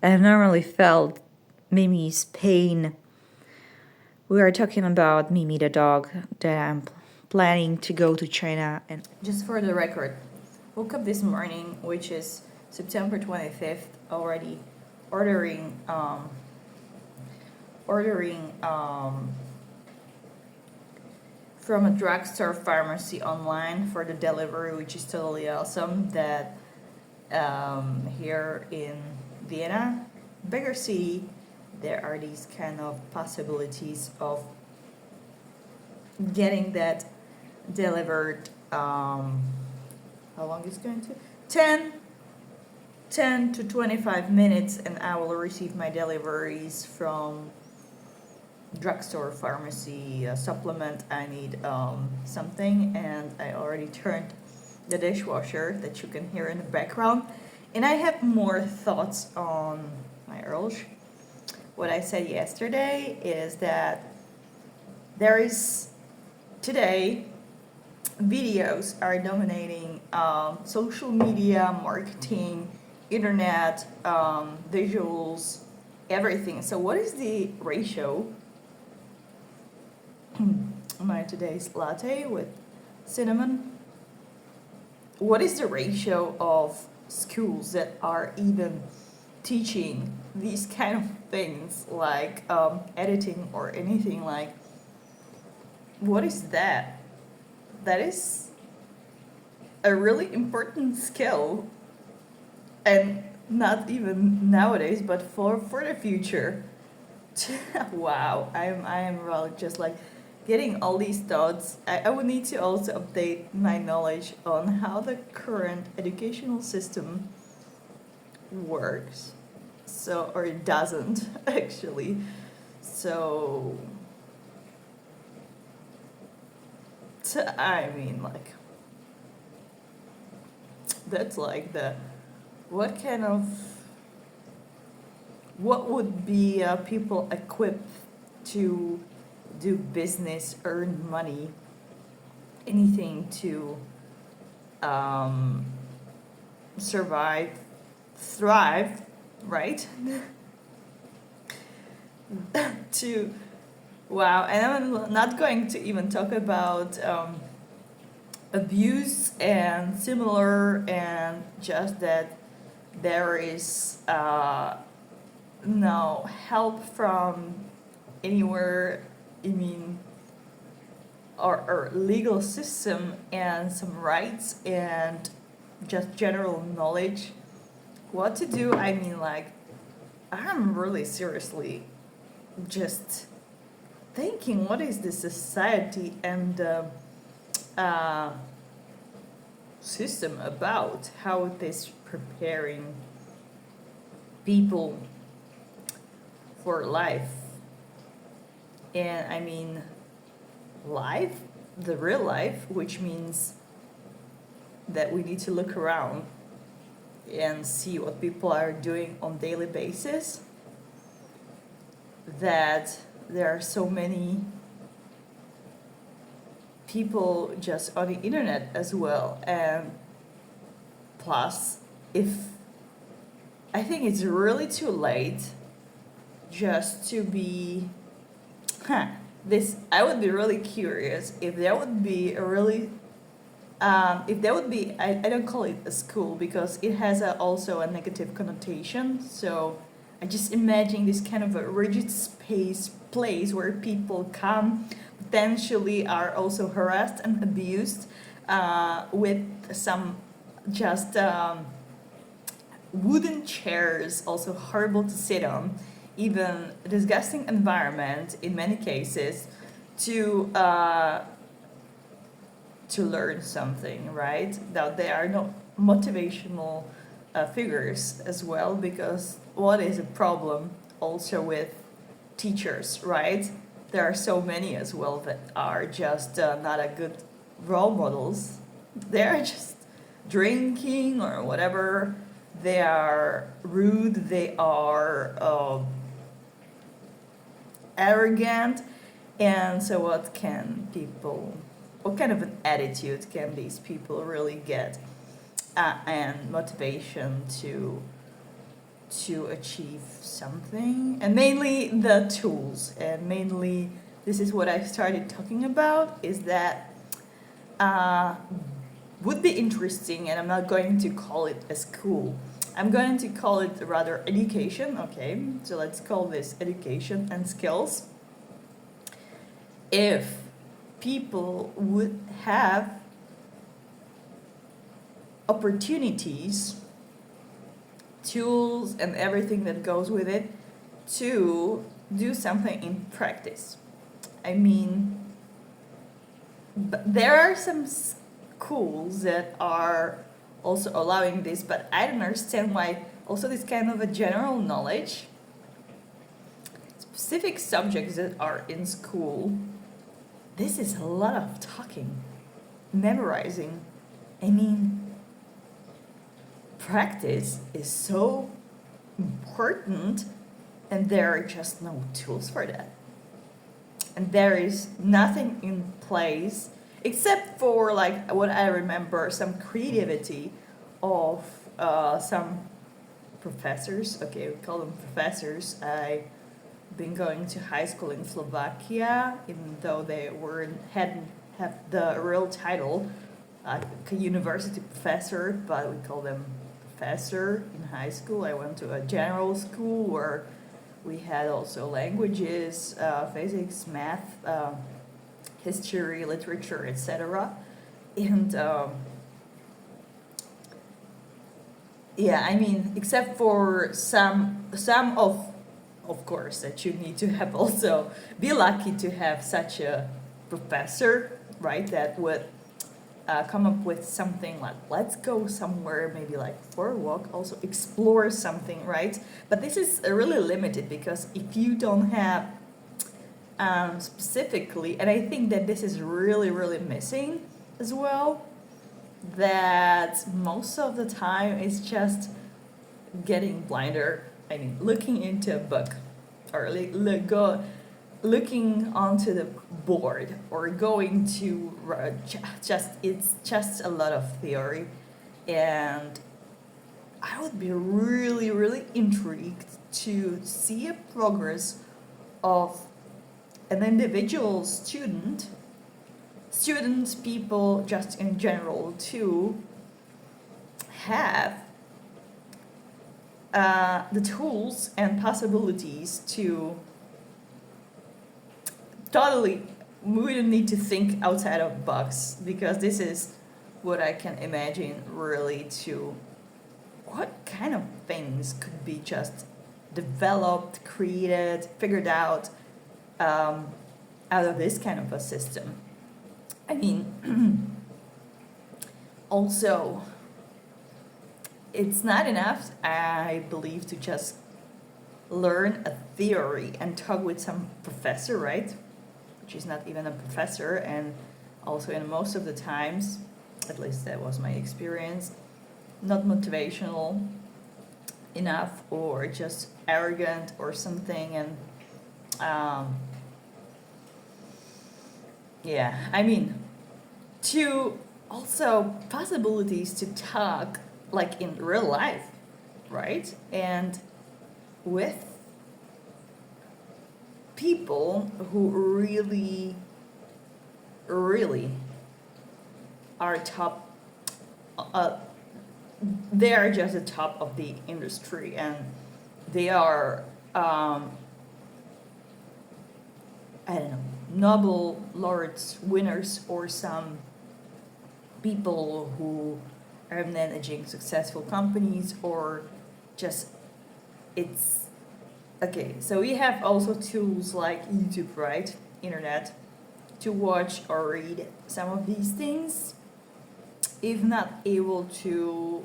I have not really felt Mimi's pain. We are talking about Mimi the dog that I'm planning to go to China. And just for the record, woke up this morning, which is September 25th, already ordering from a drugstore pharmacy online for the delivery, which is totally awesome. That here in Vienna, bigger city, there are these kind of possibilities of getting that delivered. How long is it going to? 10 to 25 minutes, and I will receive my deliveries from drugstore pharmacy supplement. I need something, and I already turned the dishwasher that you can hear in the background. And I have more thoughts on my urge. What I said yesterday is that there is today videos are dominating social media, marketing, internet, visuals, everything. So what is the ratio? My today's latte with cinnamon. What is the ratio of schools that are even teaching these kind of things like editing or anything like? What is that? That is a really important skill, and not even nowadays, but for the future. Wow, I am really just like getting all these thoughts. I would need to also update my knowledge on how the current educational system works. So, or it doesn't actually. So I mean, like, that's like the what would be people equipped to do business, earn money, anything to survive, thrive, right? to Wow, and I'm not going to even talk about abuse and similar, and just that there is no help from anywhere. I mean, or legal system and some rights and just general knowledge what to do. I mean, like, I'm really seriously just thinking, what is the society and system about? How it is preparing people for life. And I mean, life, the real life, which means that we need to look around and see what people are doing on daily basis. That there are so many people just on the internet as well, and plus, if I think it's really too late just to be this. I would be really curious if there would be a really if there would be, I don't call it a school because it has also a negative connotation. So I just imagine this kind of a rigid place where people come, potentially are also harassed and abused with some just wooden chairs, also horrible to sit on, even a disgusting environment in many cases, to learn something, right? That there are no motivational figures as well, because what is a problem also with teachers, right? There are so many as well that are just not a good role models. They're just drinking or whatever. They are rude. They are arrogant. And so what kind of an attitude can these people really get and motivation to to achieve something, and mainly the tools, and mainly this is what I started talking about, is that would be interesting, and I'm not going to call it a school. I'm going to call it rather education, okay? So let's call this education and skills. If people would have opportunities, tools, and everything that goes with it to do something in practice. I mean, there are some schools that are also allowing this, but I don't understand why also this kind of a general knowledge, specific subjects that are in school, this is a lot of talking, memorizing. I mean, practice is so important, and there are just no tools for that. And there is nothing in place except for, like, what I remember, some creativity of some professors. Okay, we call them professors. I've been going to high school in Slovakia, even though they hadn't have the real title, a university professor, but we call them professor in high school. I went to a general school where we had also languages, physics, math, history, literature, etc. And yeah, I mean, except for some of course, that you need to have also be lucky to have such a professor, right? That would come up with something like, let's go somewhere, maybe like for a walk, also explore something, right? But this is really limited, because if you don't have specifically, and I think that this is really, really missing as well, that most of the time it's just getting blinder. I mean, looking into a book, or looking onto the board, or going to it's just a lot of theory. And I would be really, really intrigued to see a progress of an individual students, people just in general, to have the tools and possibilities to totally, we don't need to think outside of the box, because this is what I can imagine really, to what kind of things could be just developed, created, figured out of this kind of a system. I mean, also, it's not enough, I believe, to just learn a theory and talk with some professor, right? Which is not even a professor, and also in most of the times, at least that was my experience, not motivational enough, or just arrogant or something. And yeah, I mean, to also possibilities to talk like in real life, right? And with people who really, really are top, they are just the top of the industry, and they are, I don't know, Nobel laureates, winners, or some people who are managing successful companies, or just, it's, okay, so we have also tools like YouTube, right? Internet, to watch or read some of these things. If not able to,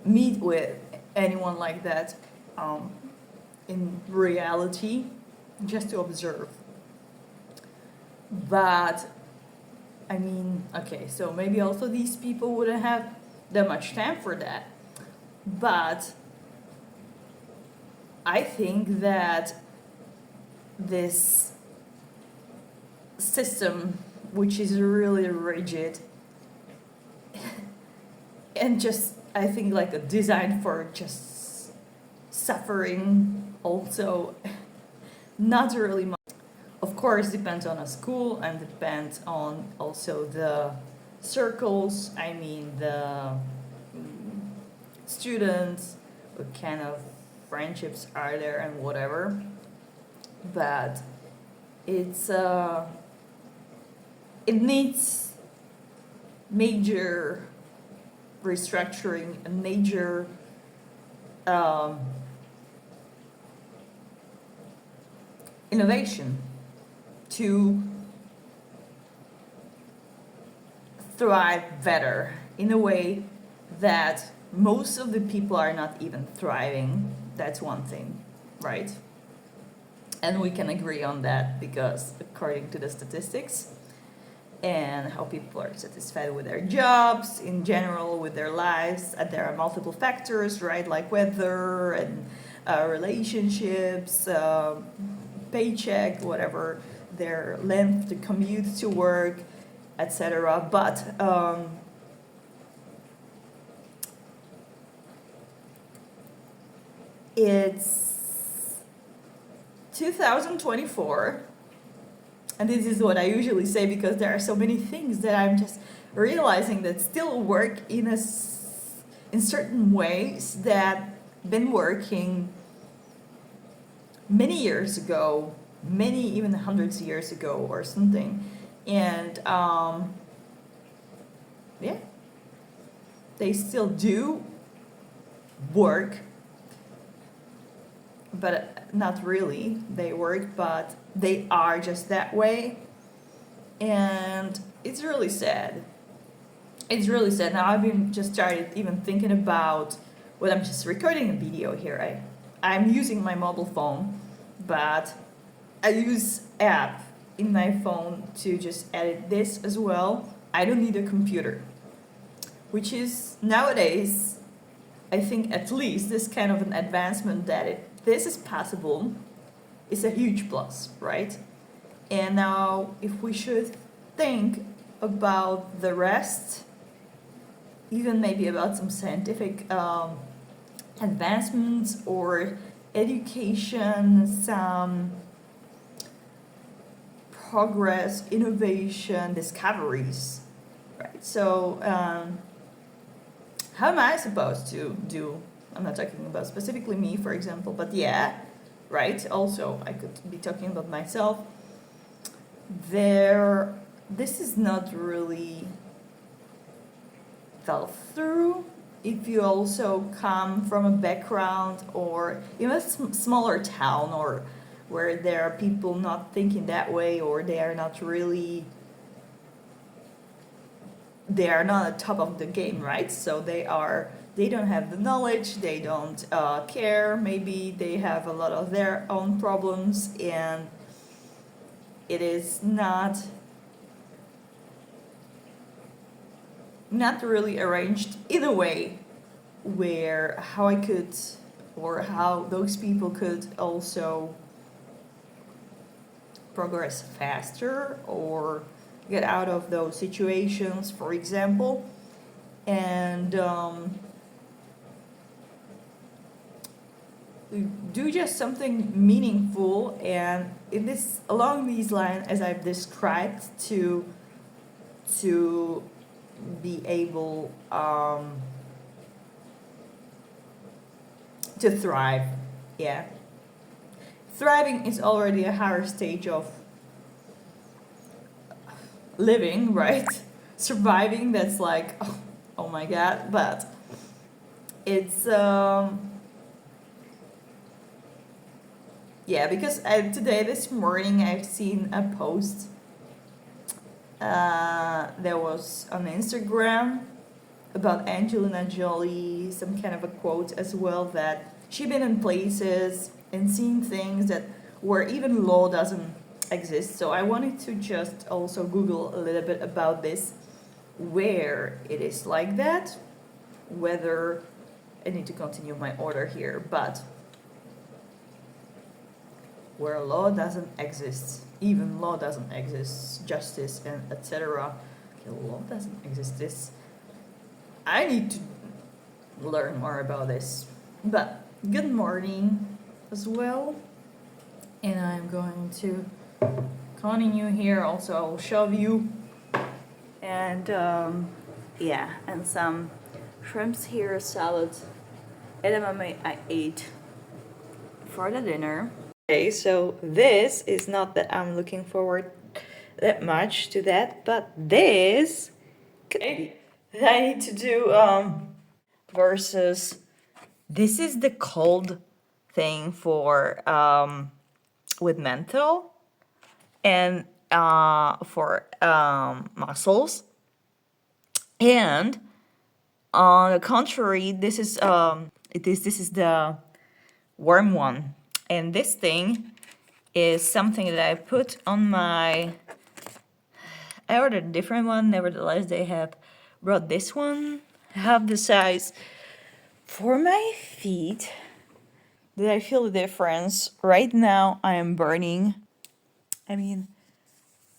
meet with anyone like that in reality, just to observe. But I mean, okay, so maybe also these people wouldn't have that much time for that. But I think that this system, which is really rigid and just, I think, like a design for just suffering also. Not really much. Of course, depends on a school and depends on also the circles. I mean, the students, what kind of friendships are there and whatever. But it's it needs major restructuring, a major innovation to thrive better in a way that most of the people are not even thriving. That's one thing, right? And we can agree on that because according to the statistics and how people are satisfied with their jobs in general, with their lives, and there are multiple factors, right? Like weather and relationships, paycheck, whatever, their length to commute to work, etc. But it's 2024, and this is what I usually say because there are so many things that I'm just realizing that still work in certain ways that been working many years ago, many even hundreds of years ago or something, and yeah, they still do work, but not really. They work, but they are just that way, and it's really sad. It's really sad. Now I've been just started even thinking about when I'm just recording a video here. I'm using my mobile phone, but I use app in my phone to just edit this as well. I don't need a computer, which is nowadays, I think at least this kind of an advancement that this is possible is a huge plus, right? And now if we should think about the rest, even maybe about some scientific advancements or education, some progress, innovation, discoveries, right? So how am I supposed to do? I'm not talking about specifically me, for example, but yeah, right? Also, I could be talking about myself. This is not really thought through. If you also come from a background or in a smaller town or where there are people not thinking that way, or they are not at top of the game, right? So they don't have the knowledge, they don't care, maybe they have a lot of their own problems, and it is not really arranged in a way where how those people could also progress faster or get out of those situations, for example, and do just something meaningful. And it is along these lines as I've described, to be able to thrive. Yeah, thriving is already a higher stage of living, right? Surviving, that's like, oh my god. But it's yeah, because this morning I've seen a post that was on Instagram about Angelina Jolie, some kind of a quote as well, that she'd been in places and seen things that where even law doesn't exist. So I wanted to just also Google a little bit about this, where it is like that, whether I need to continue my order here, but where law doesn't exist, even law doesn't exist, justice and etc. Okay, law doesn't exist. I need to learn more about this. But good morning as well. And I'm going to continue here. Also, I will show you. And yeah, and some shrimps here, salad. Edamame I ate for the dinner. Okay, so this is not that I'm looking forward that much to that, but this okay, I need to do versus this is the cold thing for with menthol and for muscles, and on the contrary, this is the warm one, and this thing is something that I put on my. I ordered a different one. Nevertheless, they have brought this one. I have the size for my feet. Did I feel the difference? Right now, I am burning. I mean,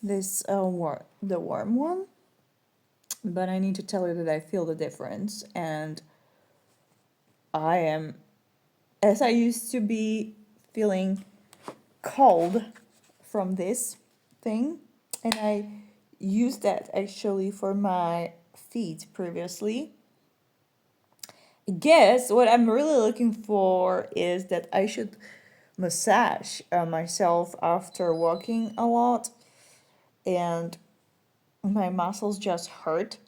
this the warm one, but I need to tell you that I feel the difference, and I am, as I used to be feeling cold from this thing, and I used that actually for my feet previously. I guess what I'm really looking for is that I should massage myself after walking a lot, and my muscles just hurt.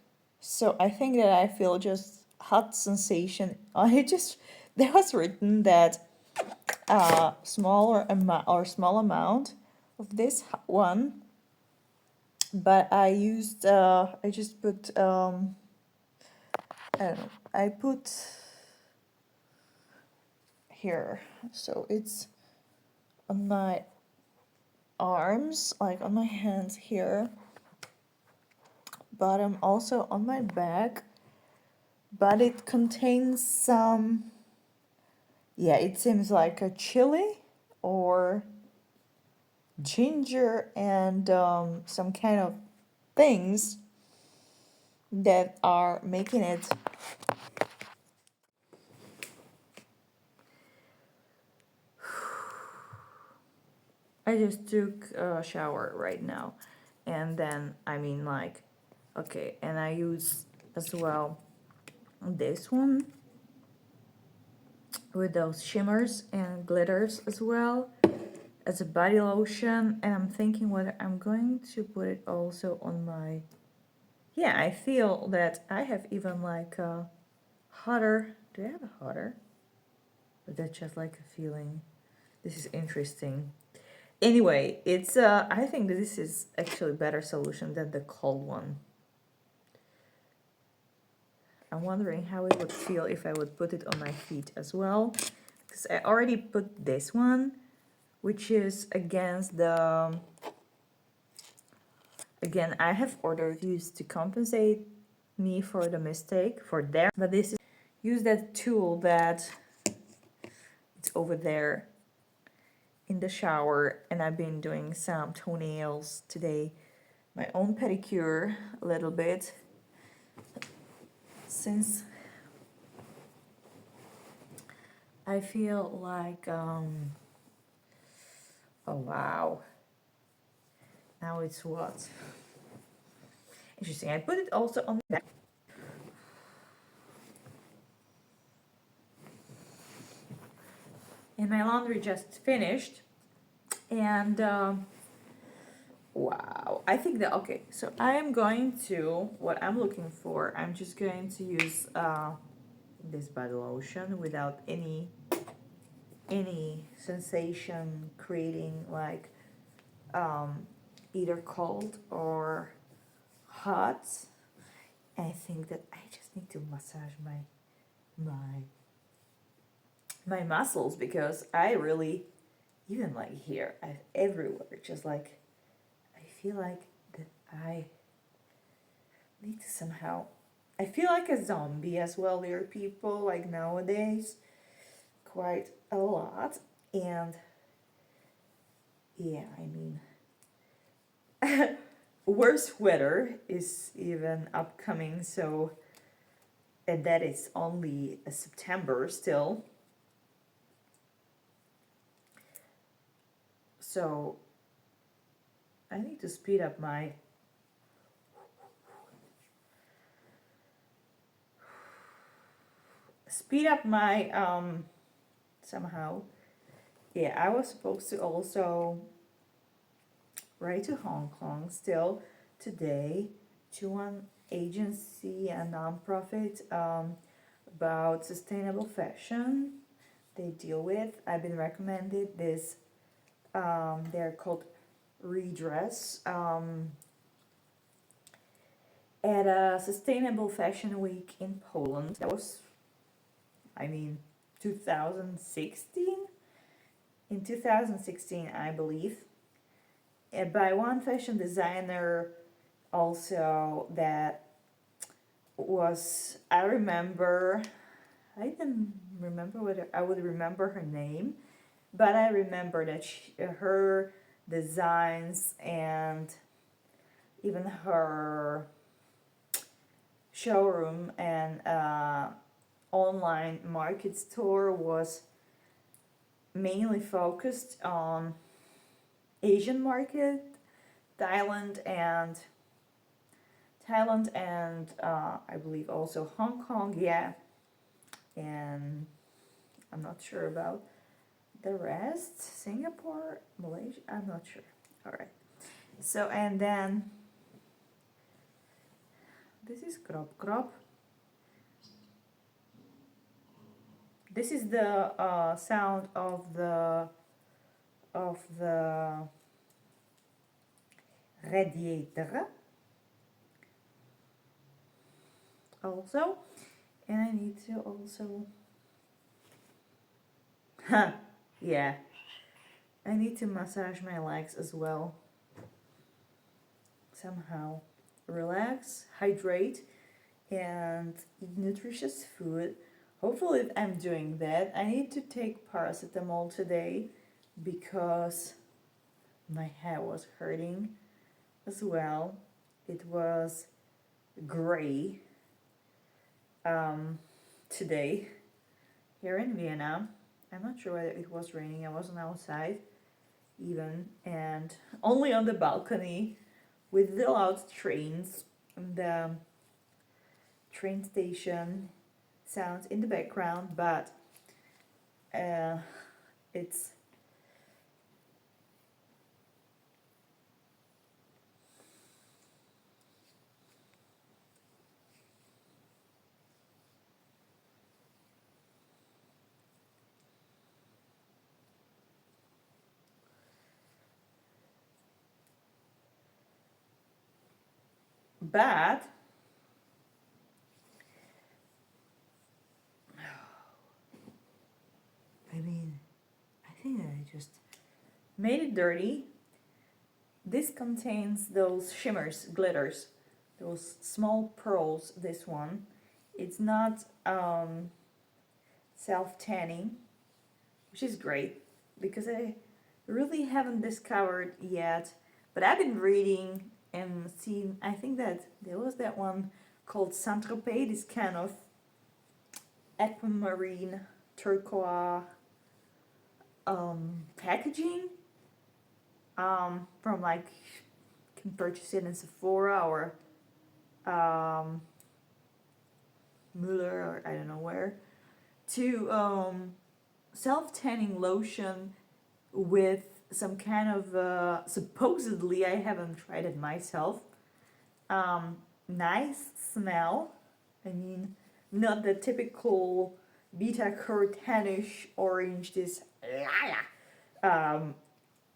So I think that I feel just hot sensation. I just there was written that small amount of this one, but I used I just put I don't know, I put here, so it's on my arms, like on my hands here, bottom, also on my back, but it contains some, yeah, it seems like a chili or ginger and some kind of things that are making it. I just took a shower right now, and then I mean, like, okay, and I use as well this one with those shimmers and glitters as well as a body lotion, and I'm thinking whether I'm going to put it also on my, yeah, I feel that I have even like a hotter, do I have a hotter? But that's just like a feeling. This is interesting. Anyway, it's I think that this is actually a better solution than the cold one. I'm wondering how it would feel if I would put it on my feet as well, because I already put this one, which is against the, again, I have ordered used to compensate me for the mistake for there, but this is use that tool that it's over there in the shower, and I've been doing some toenails today, my own pedicure a little bit, since I feel like oh wow, now it's what, interesting. I put it also on the back, and my laundry just finished, and wow, I think that, okay, so I am going to, what I'm looking for, I'm just going to use this body lotion without any sensation creating, like either cold or hot. I think that I just need to massage my muscles, because I really, even like here, everywhere, just like I feel like that I need to somehow, I feel like a zombie as well. There are people like nowadays quite a lot, and yeah, I mean worse weather is even upcoming, so and that is only September still. So I need to speed up my somehow. Yeah, I was supposed to also write to Hong Kong still today to one agency and nonprofit about sustainable fashion they deal with. I've been recommended this. They're called Redress at a Sustainable Fashion Week in Poland. That was, 2016. In 2016, I believe, by one fashion designer also that was, I didn't remember whether I would remember her name, but I remember that her designs and even her showroom and online market store was mainly focused on Asian market, Thailand and I believe also Hong Kong, yeah, and I'm not sure about the rest. Singapore, Malaysia, I'm not sure. All right. So and then this is crop. This is the sound of the radiator also, and I need to also yeah, I need to massage my legs as well somehow. Relax, hydrate, and eat nutritious food. Hopefully if I'm doing that. I need to take paracetamol today because my head was hurting as well. It was gray today here in Vienna. I'm not sure whether it was raining. I wasn't outside even, and only on the balcony with the loud trains and the train station sounds in the background, but it's but I think that I just made it dirty. This contains those shimmers, glitters, those small pearls. This one, it's not self-tanning, which is great because I really haven't discovered yet, but I've been reading and seen, I think that there was that one called Saint-Tropez, this kind of aquamarine turquoise packaging from like, you can purchase it in Sephora or Muller or I don't know where, to self-tanning lotion with some kind of supposedly, I haven't tried it myself, nice smell. Not the typical beta carotenish orange, this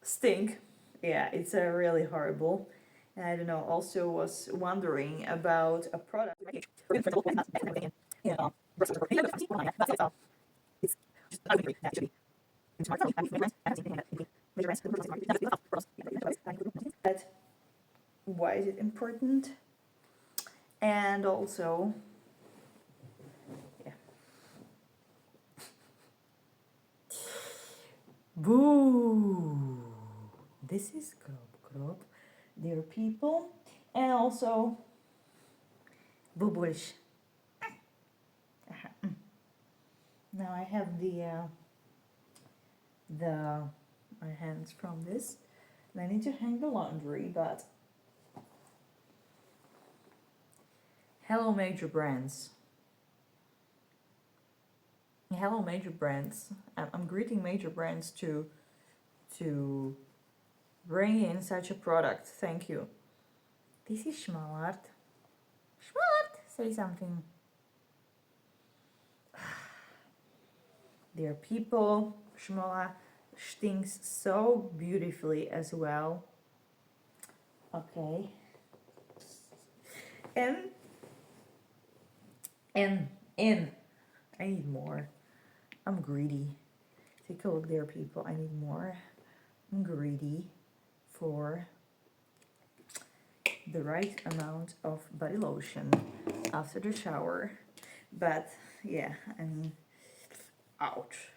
stink. Yeah, it's really horrible. And I don't know, also was wondering about a product. But why is it important? And also, yeah. Boo! This is crop, dear people. And also, bubulish. now I have my hands from this, and I need to hang the laundry, but hello major brands. Hello major brands. I'm greeting major brands to bring in such a product. Thank you. This is Schmalart. Schmalart, say something. Dear people, Schmala stinks so beautifully as well. Okay. And I need more. I'm greedy. Take a look there, people. I need more. I'm greedy for the right amount of body lotion after the shower. But yeah, I mean, ouch.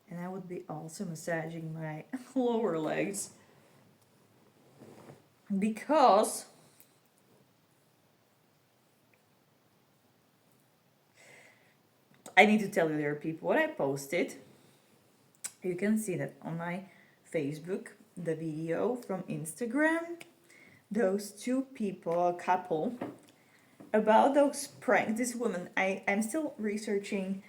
And I would be also massaging my lower legs because I need to tell you there, people, what I posted. You can see that on my Facebook, the video from Instagram, those two people, a couple, about those pranks. This woman, I'm still researching,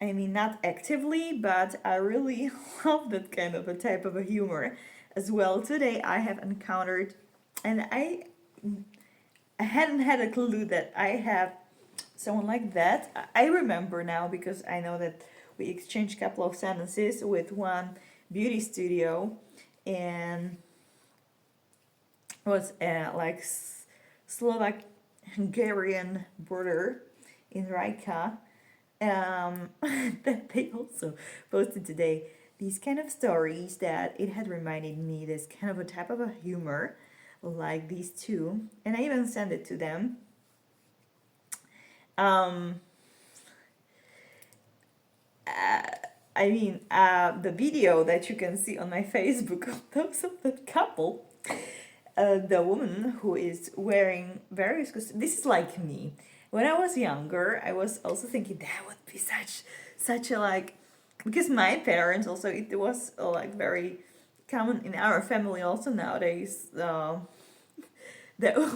I mean, not actively, but I really love that kind of a type of a humor as well. Today I have encountered, and I hadn't had a clue that I have someone like that. I remember now because I know that we exchanged a couple of sentences with one beauty studio, and was like Slovak Hungarian border in Rijeka. That they also posted today these kind of stories that it had reminded me this kind of a type of a humor like these two, and I even sent it to them. I mean, the video that you can see on my Facebook of those of that couple, the woman who is wearing various costumes. This is like me. When I was younger, I was also thinking that would be such a like, because my parents also, it was like very common in our family also nowadays, that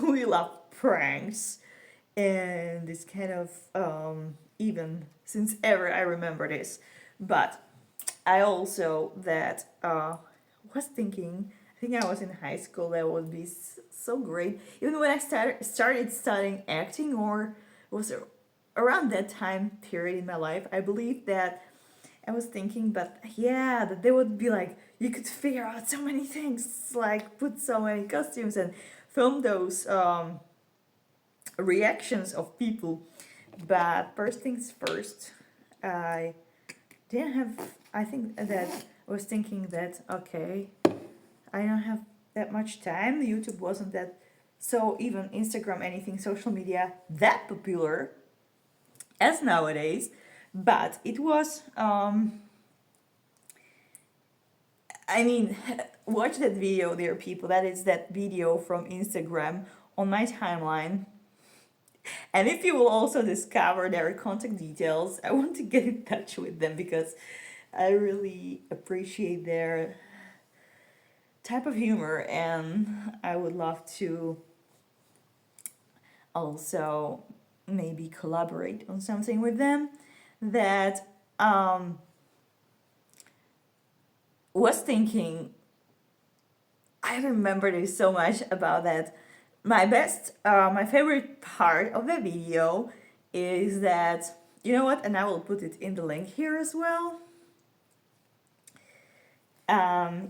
we love pranks and this kind of even since ever I remember this. But I also that was thinking, I think I was in high school, that would be so great. Even when I started studying acting, or was around that time period in my life, I believe that I was thinking, but yeah, that they would be like, you could figure out so many things, like put so many costumes and film those reactions of people. But first things first, I didn't have, I think that I was thinking that, okay, I don't have that much time. YouTube wasn't that, so even Instagram, anything, social media, that popular as nowadays. But it was, I mean, watch that video there, people. That is that video from Instagram on my timeline. And if you will also discover their contact details, I want to get in touch with them because I really appreciate their type of humor, and I would love to also maybe collaborate on something with them. That was thinking, I remember this so much about that. My favorite part of the video is that, you know what, and I will put it in the link here as well.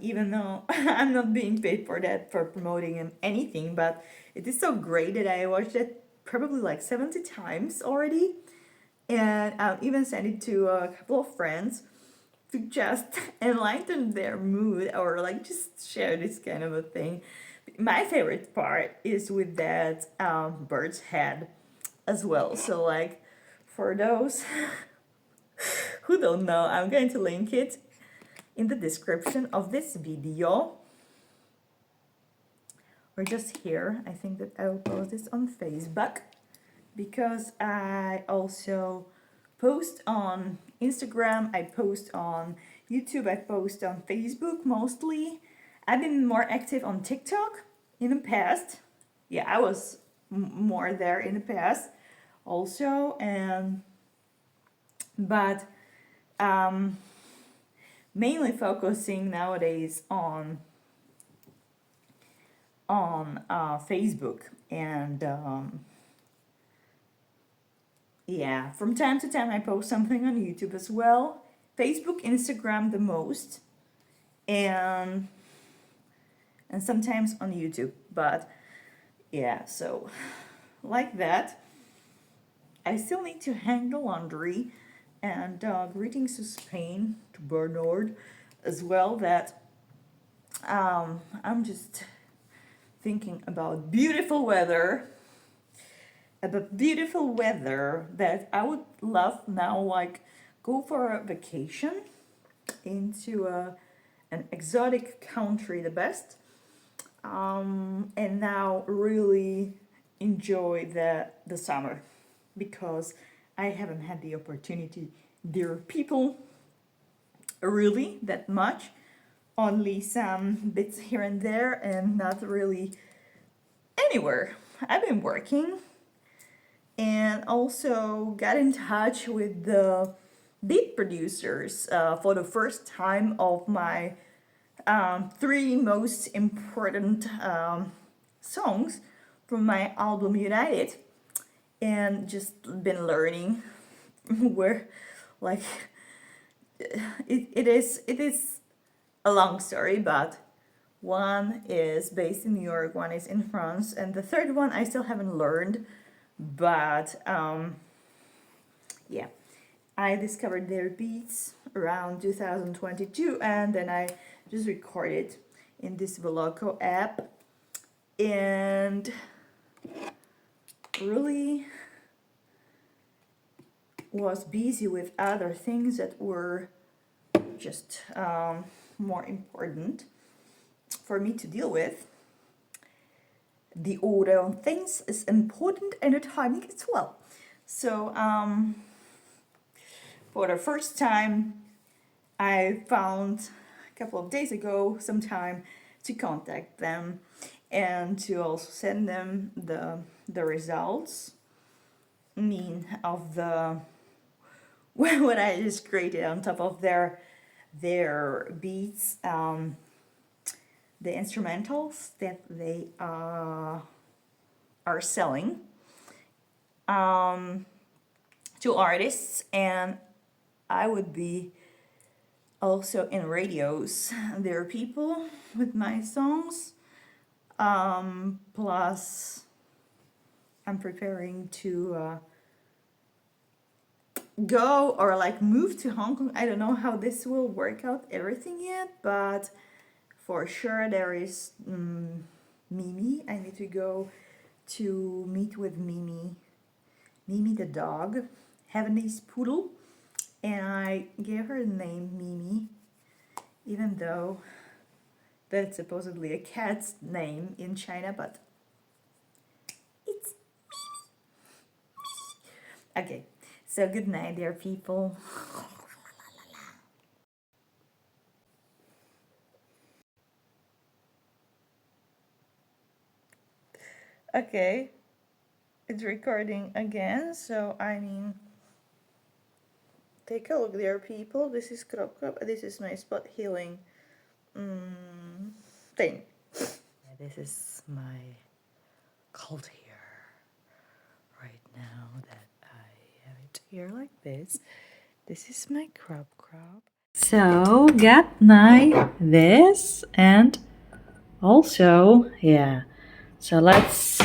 Even though I'm not being paid for that, for promoting anything, but it is so great that I watched it probably like 70 times already, and I'll even send it to a couple of friends to just enlighten their mood, or like just share this kind of a thing. My favorite part is with that bird's head as well. So like, for those who don't know, I'm going to link it in the description of this video, or just here. I think that I will post this on Facebook because I also post on Instagram, I post on YouTube, I post on Facebook mostly. I've been more active on TikTok in the past. Yeah, I was more there in the past also, and but mainly focusing nowadays on Facebook, and yeah, from time to time I post something on YouTube as well. Facebook, Instagram the most, and sometimes on YouTube. But yeah, so like that. I still need to hang the laundry, and greetings to Spain, to Bernard as well, that I'm just thinking about beautiful weather, that I would love now, like go for a vacation into an exotic country, the best, and now really enjoy the summer, because I haven't had the opportunity, dear people, really that much, only some bits here and there, and not really anywhere. I've been working, and also got in touch with the beat producers for the first time of my 3 most important songs from my album United, and just been learning where, like, it is a long story, but one is based in New York, one is in France, and the third one I still haven't learned, but yeah, I discovered their beats around 2022, and then I just recorded in this Veloco app, and really was busy with other things that were just more important for me to deal with. The order on things is important, and the timing as well. So for the first time, I found a couple of days ago some time to contact them, and to also send them the results, of the what I just created on top of their beats, the instrumentals that they are selling to artists, and I would be also in radios. There are people with my songs, plus I'm preparing to go or like move to Hong Kong. I don't know how this will work out everything yet, but for sure there is Mimi. I need to go to meet with Mimi the dog, Heavenly's poodle, and I gave her the name Mimi, even though that's supposedly a cat's name in China, but it's Mimi. Okay, so good night, dear people. Okay, it's recording again, so take a look there, people. This is crop. This is my spot healing thing. This is my cult here right now that I have it here like this. This is my crop. So got this, and also, yeah. So let's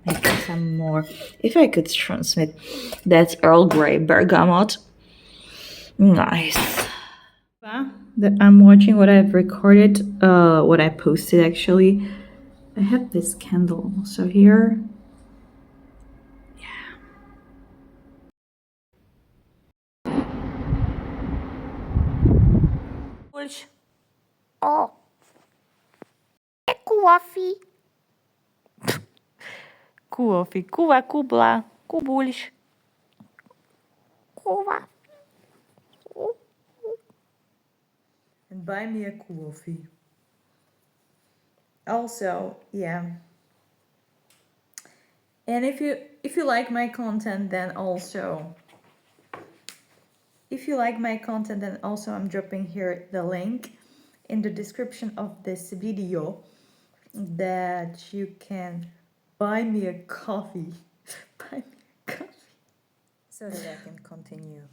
make some more. If I could transmit, that's Earl Grey bergamot. Nice. That I'm watching what I've recorded, what I posted actually. I have this candle. So here, yeah. Oh, é coffee. Coffee, kuva, kubla, kubulish. Kuva. and buy me a coffee. Also, yeah. And if you like my content, then also I'm dropping here the link in the description of this video that you can buy me a coffee. Buy me a coffee. So that I can continue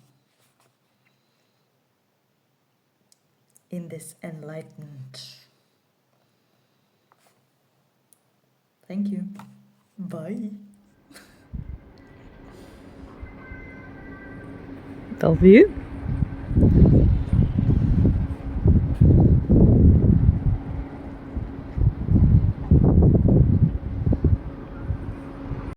in this enlightenment. Thank you. Bye. Love you.